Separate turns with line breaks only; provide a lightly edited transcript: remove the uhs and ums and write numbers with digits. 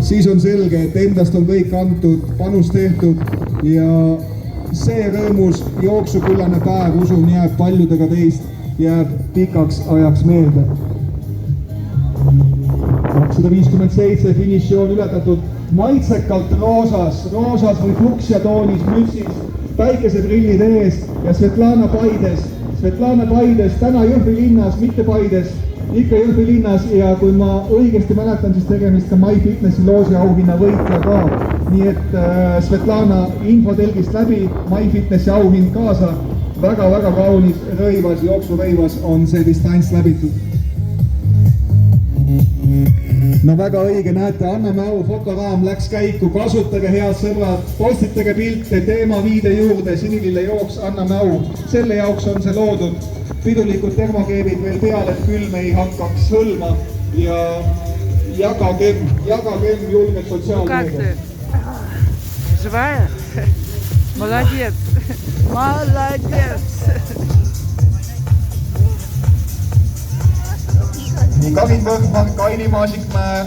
siis on selge, et endast on kõik antud, panus tehtud ja see rõõmus jooksukullane päev, usun, jääb paljudega teist, jääb pikaks ajaks meelde. 257 finišijoon ületatud maitsekalt roosas või fuksja toonis mütsis, päikeseprillid ees ja Svetlana Paides, täna Jõhvi linnas, mitte Paides, ikka Jõhvi linnas ja kui ma õigesti mäletan, siis tegemist ka MyFitnessi loosi auhinna võitja ka. Nii et Svetlana infotelgist läbi, MyFitnessi auhind kaasa, väga-väga kaunis rõivas, jooksurõivas on see distants läbitud. No väga õige, näete, Anna Mäu fotoraam läks käiku, kasutage head sõbrad, postitage pilte, teema viide juurde, sinilille jooks Anna Mäu, selle jaoks on see loodud, pidulikud termokeebid veel peale, et külm ei hakkaks hõlma ja jagagem julgelt sotsiaalmeedia.
Живая? Молодец!
Nii Karin Võhman, Kairi Maasikmäe,